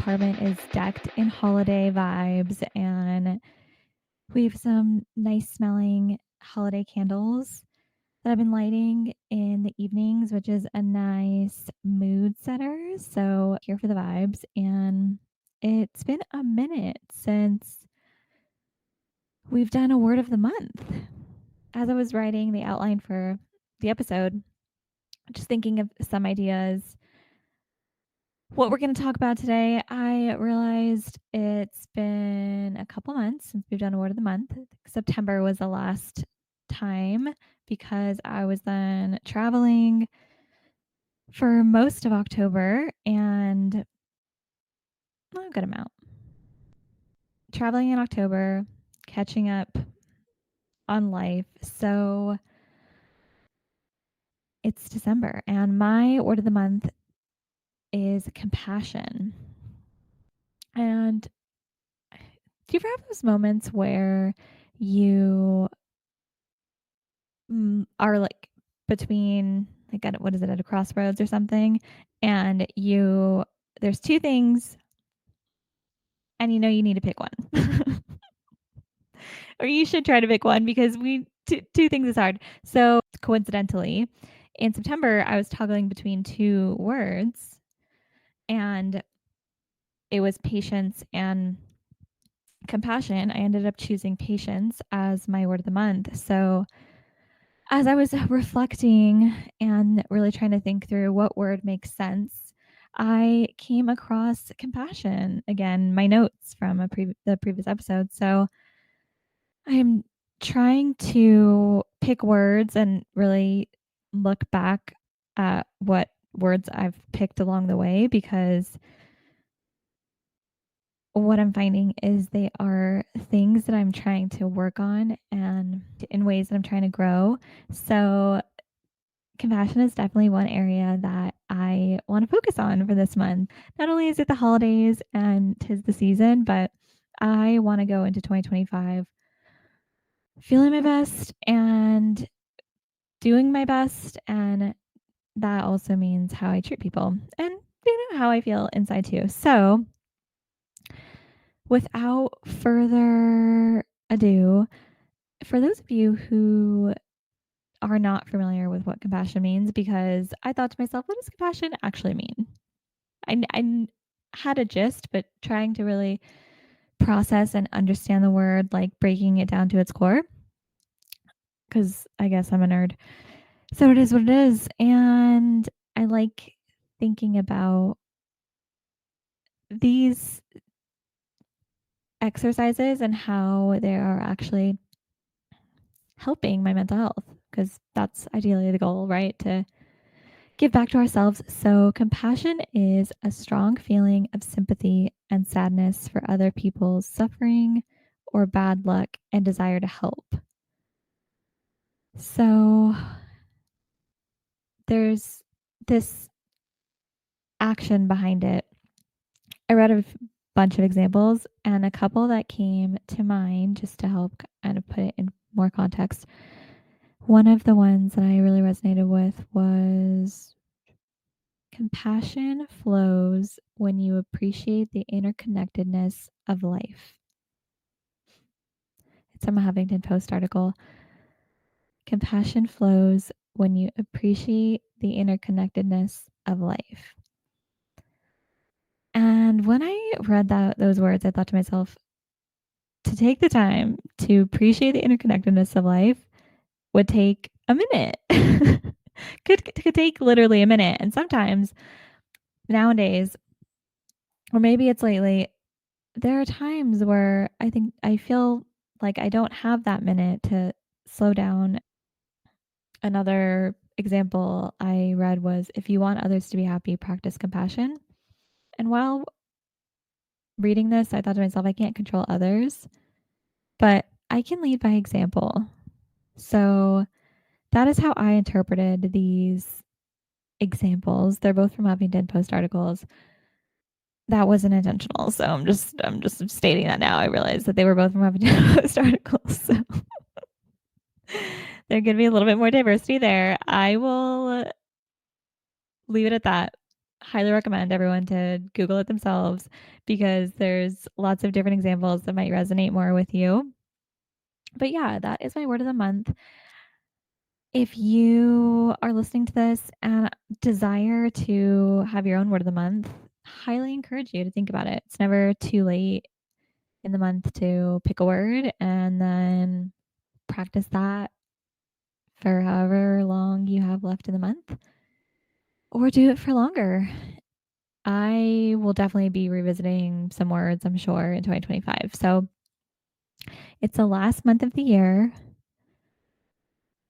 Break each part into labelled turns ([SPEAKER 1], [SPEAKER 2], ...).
[SPEAKER 1] apartment is decked in holiday vibes, and we have some nice smelling holiday candles that I've been lighting in the evenings, which is a nice mood setter. So, here for the vibes. And it's been a minute since we've done a word of the month. As I was writing the outline for the episode, just thinking of some ideas, what we're going to talk about today, I realized it's been a couple months since we've done a word of the month. September was the last time because I was then traveling for most of October and a good amount. Traveling in October, catching up on life. So it's December, and my word of the month is compassion. And do you ever have those moments where you are like between, like, what is it, at a crossroads or something, and there's two things and you know you need to pick one? Or you should try to pick one because two things is hard. So coincidentally, in September, I was toggling between two words, and it was patience and compassion. I ended up choosing patience as my word of the month. So as I was reflecting and really trying to think through what word makes sense, I came across compassion again, my notes from the previous episode. So I'm trying to pick words and really look back at what words I've picked along the way, because what I'm finding is they are things that I'm trying to work on and in ways that I'm trying to grow. So compassion is definitely one area that I want to focus on for this month. Not only is it the holidays and 'tis the season, but I want to go into 2025 feeling my best and doing my best, and that also means how I treat people and how I feel inside too. So, without further ado, for those of you who are not familiar with what compassion means, because I thought to myself, what does compassion actually mean? I had a gist, but trying to really process and understand the word, like breaking it down to its core, because I guess I'm a nerd. So it is what it is. And I like thinking about these exercises and how they are actually helping my mental health, because that's ideally the goal, right? To give back to ourselves. So, compassion is a strong feeling of sympathy and sadness for other people's suffering or bad luck and desire to help. So, there's this action behind it. I read a bunch of examples, and a couple that came to mind just to help kind of put it in more context. One of the ones that I really resonated with was compassion flows when you appreciate the interconnectedness of life. It's from a Huffington Post article. Compassion flows when you appreciate the interconnectedness of life. And when I read those words, I thought to myself, to take the time to appreciate the interconnectedness of life would take a minute. could take literally a minute. And sometimes nowadays, or maybe it's lately, there are times where I feel like I don't have that minute to slow down. Another example I read was, if you want others to be happy, practice compassion. And while reading this, I thought to myself, I can't control others, but I can lead by example. So that is how I interpreted these examples. They're both from Huffington Post articles. That wasn't intentional. So I'm just stating that now. I realized that they were both from Huffington Post articles. So there could be a little bit more diversity there. I will leave it at that. highly recommend everyone to Google it themselves because there's lots of different examples that might resonate more with you. But yeah, that is my word of the month. If you are listening to this and desire to have your own word of the month, highly encourage you to think about it. It's never too late in the month to pick a word and then practice that for however long you have left in the month or do it for longer. I will definitely be revisiting some words, I'm sure, in 2025. So it's the last month of the year.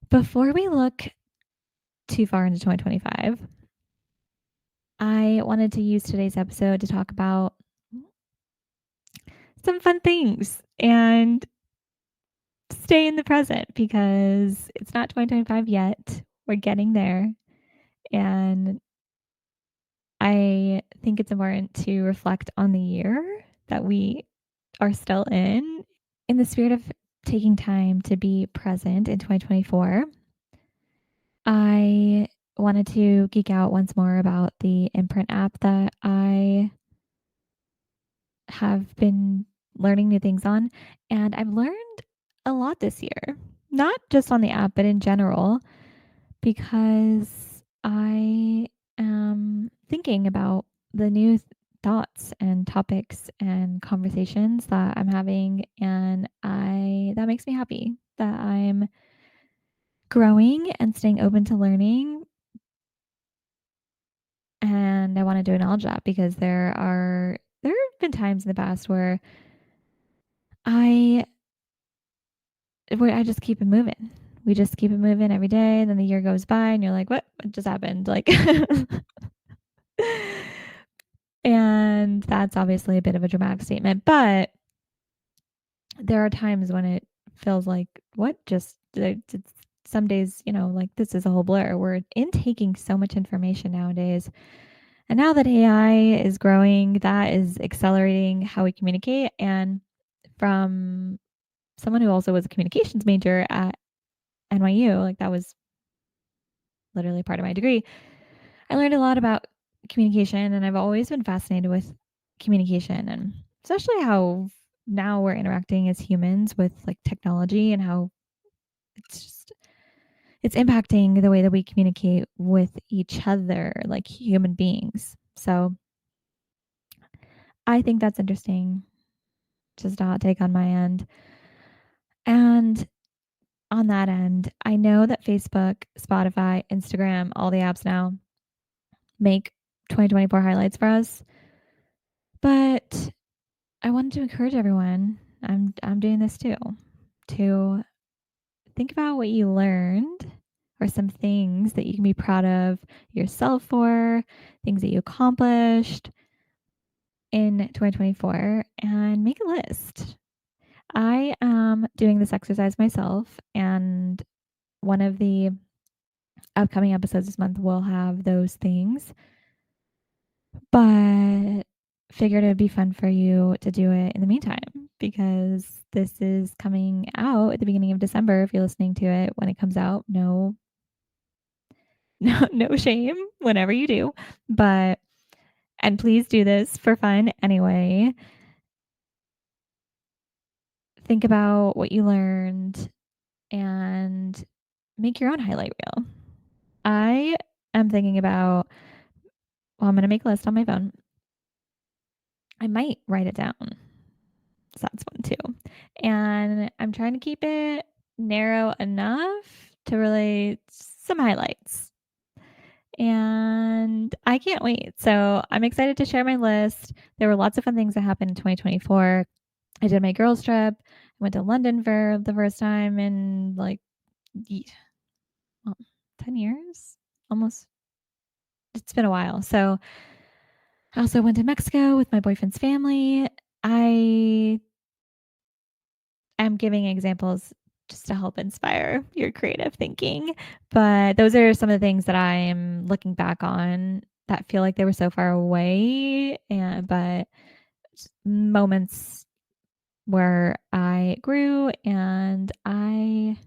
[SPEAKER 1] Before we look too far into 2025, I wanted to use today's episode to talk about some fun things and stay in the present because it's not 2025 yet. We're getting there. And I think it's important to reflect on the year that we are still in the spirit of taking time to be present in 2024. I wanted to geek out once more about the Imprint app that I have been learning new things on. And I've learned a lot this year, not just on the app, but in general, because I am thinking about the new thoughts and topics and conversations that I'm having. And that makes me happy that I'm growing and staying open to learning. And I want to acknowledge that because there have been times in the past I where I just keep it moving. We just keep it moving every day. And then the year goes by and you're like, what just happened? Like, and that's obviously a bit of a dramatic statement, but there are times when it feels like, what just, some days, like this is a whole blur. We're intaking so much information nowadays. And now that AI is growing, that is accelerating how we communicate. And from someone who also was a communications major at NYU, like that was literally part of my degree, I learned a lot about communication and I've always been fascinated with communication and especially how now we're interacting as humans with like technology and how it's just it's impacting the way that we communicate with each other like human beings. So I think that's interesting. Just a hot take on my end. And on that end, I know that Facebook, Spotify, Instagram, all the apps now make 2024 highlights for us. But I wanted to encourage everyone, I'm doing this too, to think about what you learned or some things that you can be proud of yourself for, things that you accomplished in 2024 and make a list. I am doing this exercise myself and one of the upcoming episodes this month will have those things. But figured it'd be fun for you to do it in the meantime because this is coming out at the beginning of December. If you're listening to it when it comes out, no, no shame whenever you do. But and please do this for fun anyway. Think about what you learned and make your own highlight reel. I am thinking about, well, I'm going to make a list on my phone. I might write it down. So that's one too. And I'm trying to keep it narrow enough to relate some highlights. And I can't wait. So I'm excited to share my list. There were lots of fun things that happened in 2024. I did my girls' trip. I went to London for the first time in like 10 years almost. It's been a while. So I also went to Mexico with my boyfriend's family. I am giving examples just to help inspire your creative thinking. But those are some of the things that I am looking back on that feel like they were so far away, but moments where I grew and I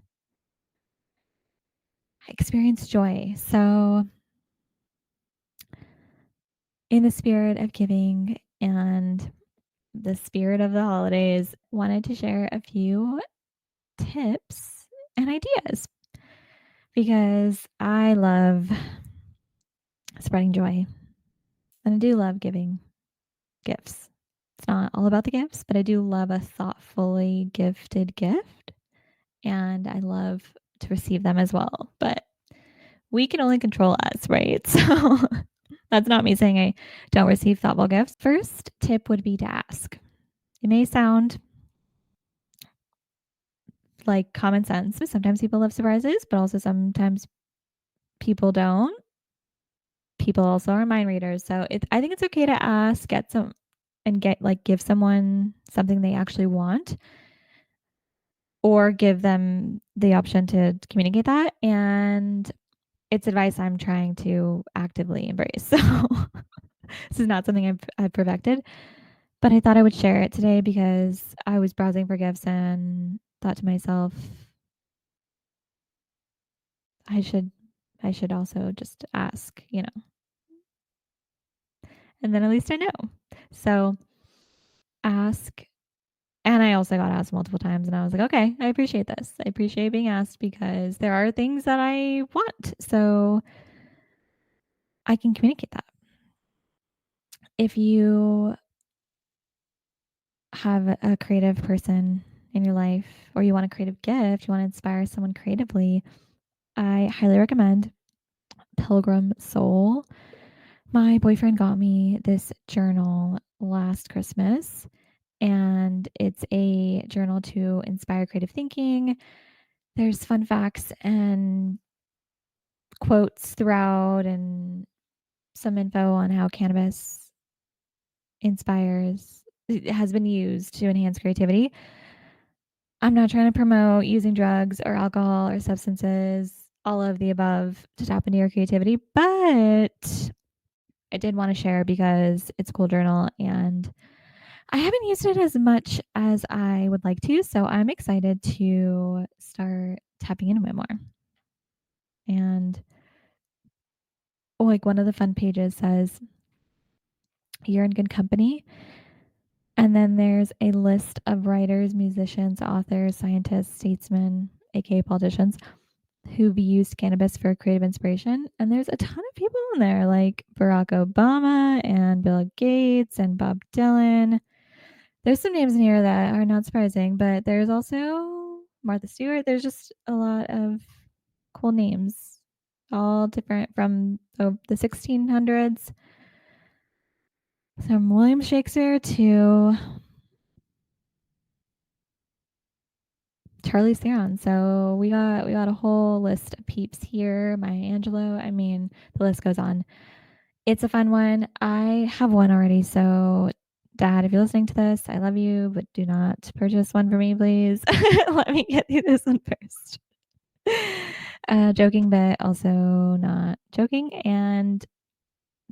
[SPEAKER 1] experienced joy. So in the spirit of giving and the spirit of the holidays, wanted to share a few tips and ideas because I love spreading joy and I do love giving gifts. It's not all about the gifts, but I do love a thoughtfully gifted gift and I love to receive them as well. But we can only control us, right? So that's not me saying I don't receive thoughtful gifts. First tip would be to ask. It may sound like common sense. Sometimes people love surprises, but also sometimes people don't. People also are mind readers. So I think it's okay to ask, get some and give someone something they actually want or give them the option to communicate that. And it's advice I'm trying to actively embrace. So this is not something I've perfected, but I thought I would share it today because I was browsing for gifts and thought to myself, I should I should also just ask, and then at least I know. So ask. And I also got asked multiple times, and I was like, okay, I appreciate this. I appreciate being asked because there are things that I want. So I can communicate that. If you have a creative person in your life or you want a creative gift, you want to inspire someone creatively, I highly recommend Pilgrim Soul. My boyfriend got me this journal last Christmas, and it's a journal to inspire creative thinking. There's fun facts and quotes throughout, and some info on how cannabis inspires, it has been used to enhance creativity. I'm not trying to promote using drugs or alcohol or substances, all of the above, to tap into your creativity, but I did want to share because it's a cool journal and I haven't used it as much as I would like to. So I'm excited to start tapping into it more. And like one of the fun pages says, you're in good company. And then there's a list of writers, musicians, authors, scientists, statesmen, aka politicians, who've used cannabis for creative inspiration. And there's a ton of people in there, like Barack Obama and Bill Gates and Bob Dylan. There's some names in here that are not surprising, but there's also Martha Stewart. There's just a lot of cool names, all different from the 1600s, from William Shakespeare to Charlie Theron. So we got a whole list of peeps here. Maya Angelou. I mean, the list goes on. It's a fun one. I have one already. So, Dad, if you're listening to this, I love you, but do not purchase one for me, please. Let me get through this one first. Joking, but also not joking. And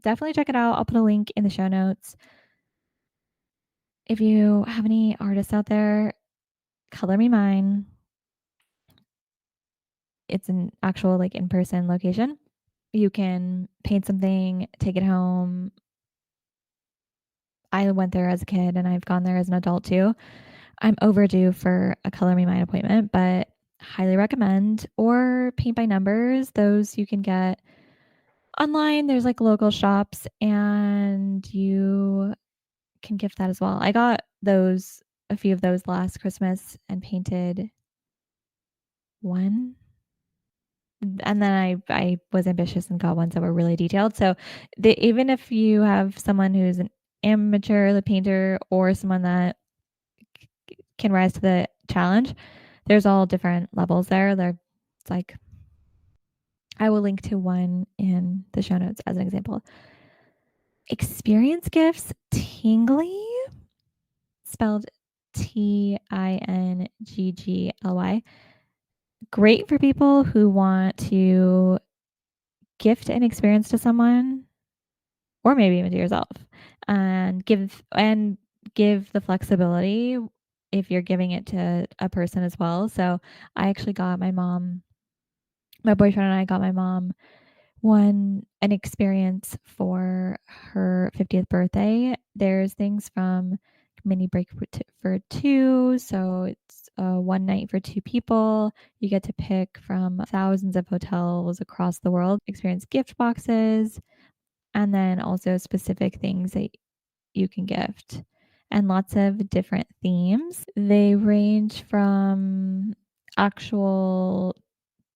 [SPEAKER 1] definitely check it out. I'll put a link in the show notes. If you have any artists out there, color me mine. It's an actual in-person location. You can paint something, take it home. I went there as a kid and I've gone there as an adult too. I'm overdue for a color me mine appointment, but highly recommend. Or paint by numbers. Those you can get online. There's local shops and you can gift that as well. I got a few of those last Christmas and painted one. And then I was ambitious and got ones that were really detailed. So even if you have someone who's an amateur, the painter, or someone that can rise to the challenge, there's all different levels there. It's like, I will link to one in the show notes as an example. Experience gifts, tingly, spelled Tinggly. Great for people who want to gift an experience to someone or maybe even to yourself and give the flexibility if you're giving it to a person as well. So I actually got my boyfriend and I got my mom one an experience for her 50th birthday. There's things from mini break for two, so it's one night for two people. You get to pick from thousands of hotels across the world, experience gift boxes, and then also specific things that you can gift, and lots of different themes. They range from actual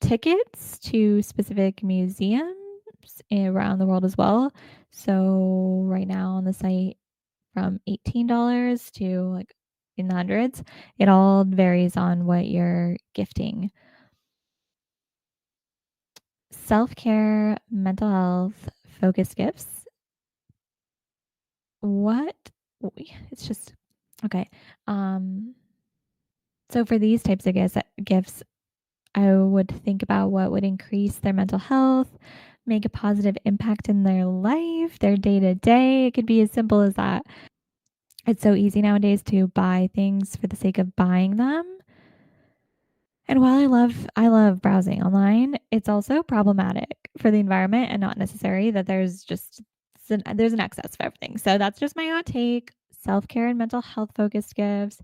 [SPEAKER 1] tickets to specific museums around the world as well. So right now on the site, from $18 to like in the hundreds. It all varies on what you're gifting. Self care, mental health, focused gifts. What? It's just okay. Um, so for these types of gifts, I would think about what would increase their mental health, make a positive impact in their life, their day to day. It could be as simple as that. It's so easy nowadays to buy things for the sake of buying them. And while I love browsing online, it's also problematic for the environment and not necessary that there's an excess of everything. So that's just my hot take. Self-care and mental health focused gifts,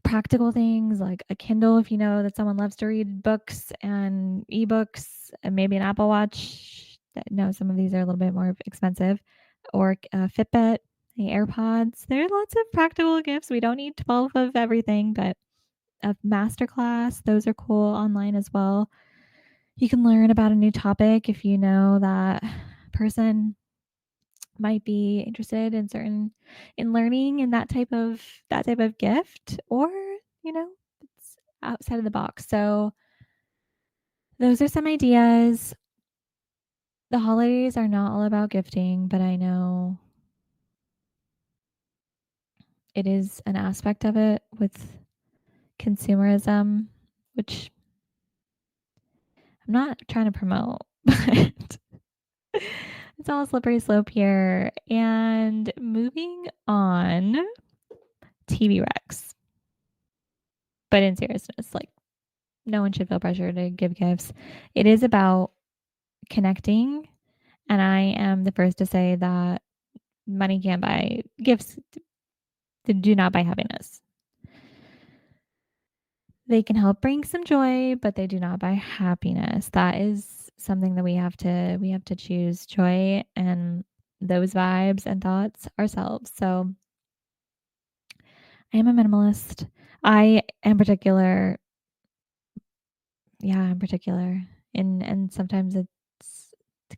[SPEAKER 1] practical things like a Kindle if you know that someone loves to read books and ebooks, and maybe an Apple Watch. No, some of these are a little bit more expensive, or a Fitbit, the AirPods. There are lots of practical gifts. We don't need 12 of everything, but a masterclass, those are cool online as well. You can learn about a new topic if you know that person might be interested in learning in that type of gift, or it's outside of the box. So those are some ideas. The holidays are not all about gifting, but I know it is an aspect of it with consumerism, which I'm not trying to promote, but it's all a slippery slope here. And moving on, TV Rex. But in seriousness, like, no one should feel pressure to give gifts. It is about connecting. And I am the first to say that money can't buy gifts, do not buy happiness. They can help bring some joy, but they do not buy happiness. That is something that we have to choose joy and those vibes and thoughts ourselves. So I am a minimalist. I am particular. Yeah, I'm particular. And sometimes it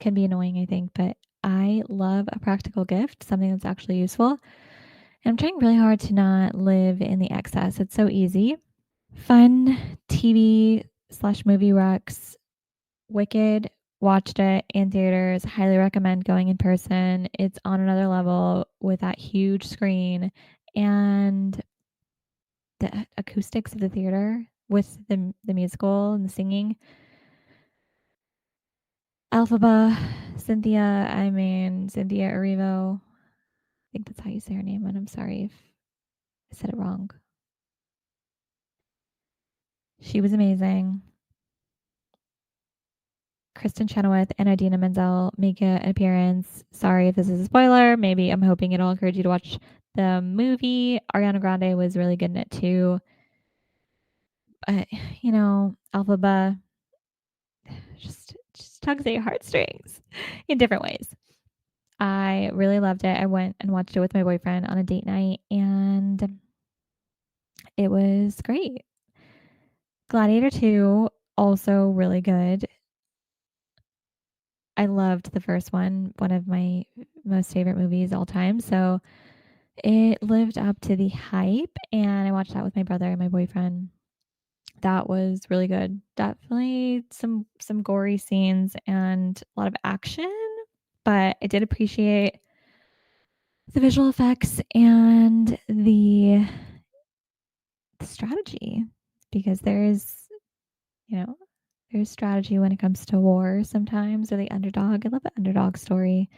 [SPEAKER 1] can be annoying, I think, but I love a practical gift, something that's actually useful. And I'm trying really hard to not live in the excess. It's so easy. Fun TV/movie recs. Wicked, watched it in theaters. Highly recommend going in person. It's on another level with that huge screen and the acoustics of the theater with the musical and the singing. Alphaba, Cynthia Erivo. I think that's how you say her name, and I'm sorry if I said it wrong. She was amazing. Kristen Chenoweth and Idina Menzel make an appearance. Sorry if this is a spoiler. Maybe I'm hoping it'll encourage you to watch the movie. Ariana Grande was really good in it too. But Alphaba just tugs at your heartstrings in different ways. I really loved it. I went and watched it with my boyfriend on a date night, and it was great. Gladiator 2, also really good. I loved the first one of my most favorite movies all time. So it lived up to the hype, and I watched that with my brother and my boyfriend. That was really good. Definitely some gory scenes and a lot of action, but I did appreciate the visual effects and the strategy, because you know, there's strategy when it comes to war sometimes, or the underdog. I love an underdog story.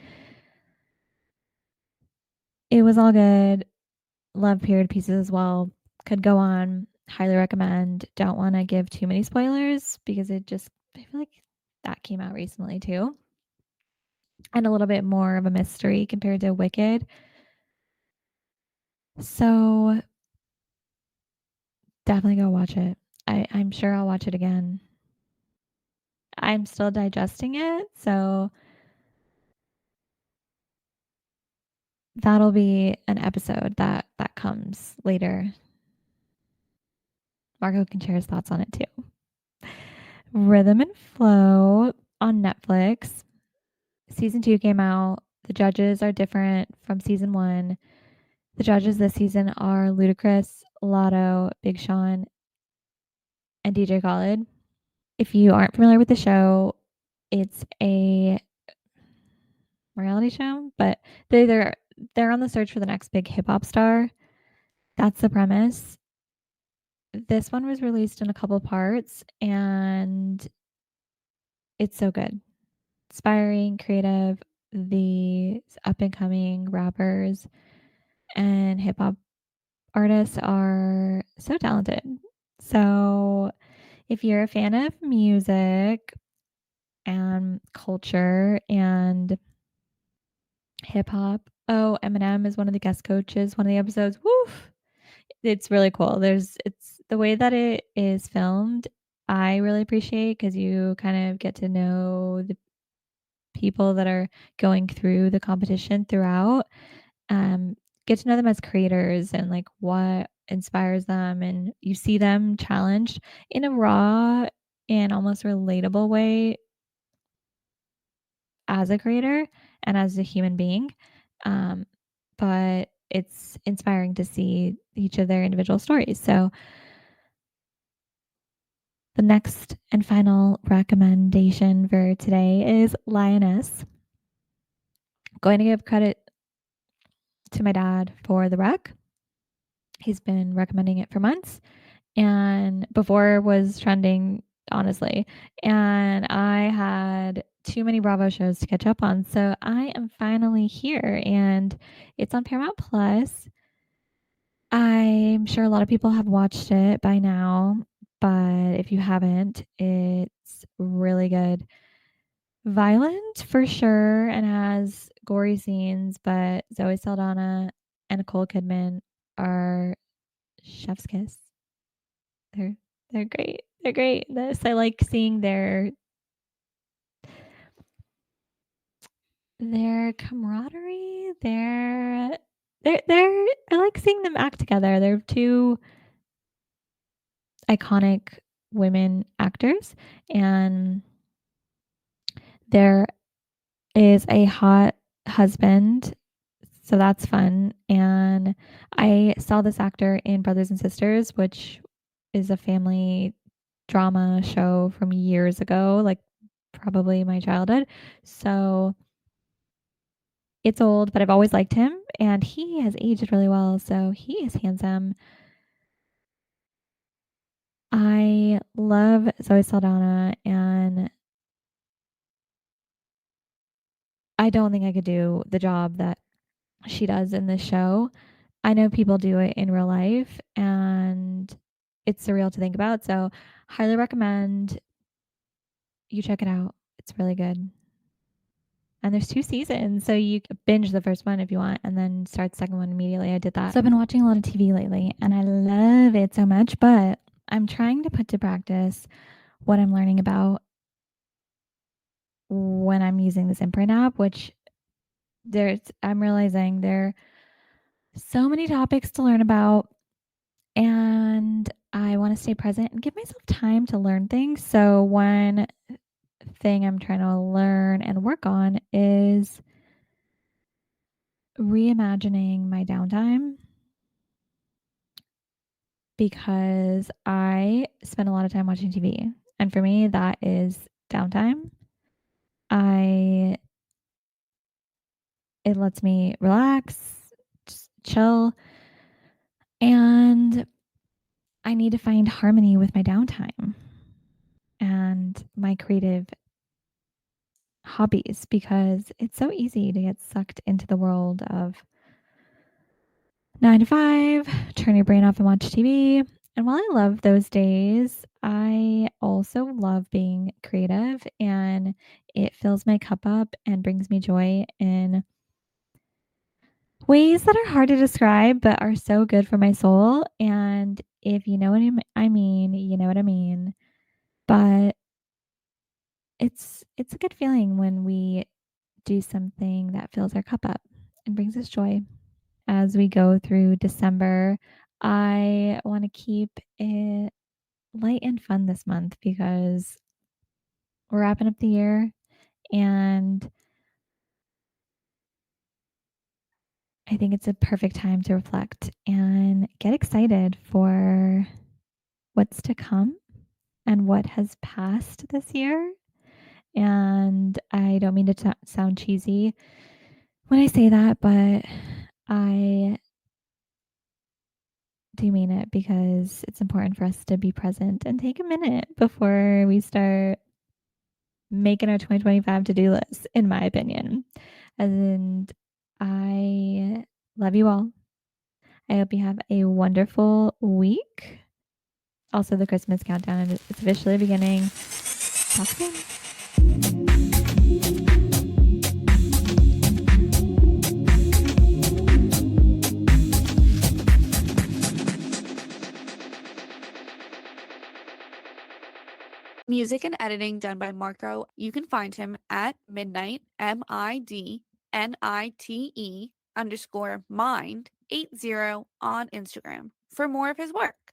[SPEAKER 1] It was all good. Love period pieces as well. Could go on. Highly recommend. Don't want to give too many spoilers because I feel like that came out recently too. And a little bit more of a mystery compared to Wicked. So definitely go watch it. I'm sure I'll watch it again. I'm still digesting it, so that'll be an episode that comes later. Marco can share his thoughts on it too. Rhythm and Flow on Netflix. Season 2 came out. The judges are different from season 1. The judges this season are Ludacris, Lotto, Big Sean, and DJ Khaled. If you aren't familiar with the show, it's a reality show, but they're on the search for the next big hip hop star. That's the premise. This one was released in a couple parts and it's so good. Inspiring, creative. The up and coming rappers and hip hop artists are so talented. So, if you're a fan of music and culture and hip hop, oh, Eminem is one of the guest coaches, one of the episodes. Woof. It's really cool. It's the way that it is filmed. I really appreciate because you kind of get to know the people that are going through the competition throughout. Um, get to know them as creators and like what inspires them, and you see them challenged in a raw and almost relatable way as a creator and as a human being. Um, but it's inspiring to see each of their individual stories. So the next and final recommendation for today is Lioness. Going to give credit to my dad for the rec. He's been recommending it for months and before was trending, honestly. And I had too many Bravo shows to catch up on. So I am finally here and it's on Paramount Plus. I'm sure a lot of people have watched it by now, but if you haven't, it's really good. Violent for sure and has gory scenes, but Zoe Saldana and Nicole Kidman are chef's kiss. They're they're great. They're great. This I like seeing their camaraderie. They're I like seeing them act together. They're two iconic women actors, and there is a hot husband, so that's fun. And I saw this actor in Brothers and Sisters, which is a family drama show from years ago, like probably my childhood. So it's old, but I've always liked him and he has aged really well. So he is handsome. I love Zoe Saldana and I don't think I could do the job that she does in this show. I know people do it in real life and it's surreal to think about. So, highly recommend you check it out. It's really good. And there's 2 seasons, so you can binge the first one if you want and then start the second one immediately. I did that. So I've been watching a lot of TV lately and I love it so much, but I'm trying to put to practice what I'm learning about when I'm using this Imprint app, which I'm realizing there are so many topics to learn about and I want to stay present and give myself time to learn things. So one thing I'm trying to learn and work on is reimagining my downtime because I spend a lot of time watching TV. And for me, that is downtime. It lets me relax, just chill, and I need to find harmony with my downtime and my creative hobbies because it's so easy to get sucked into the world of 9 to 5, turn your brain off and watch TV. And while I love those days, I also love being creative and it fills my cup up and brings me joy in ways that are hard to describe, but are so good for my soul. And if you know what I mean, you know what I mean. But it's a good feeling when we do something that fills our cup up and brings us joy. As we go through December, I want to keep it light and fun this month because we're wrapping up the year and I think it's a perfect time to reflect and get excited for what's to come and what has passed this year. And I don't mean to sound cheesy when I say that, but I do mean it because it's important for us to be present and take a minute before we start making our 2025 to-do list, in my opinion. And I love you all. I hope you have a wonderful week. Also, the Christmas countdown is officially beginning. Talk soon.
[SPEAKER 2] Music and editing done by Marco. You can find him at midnight, MIDNITE _mind 80 on Instagram for more of his work.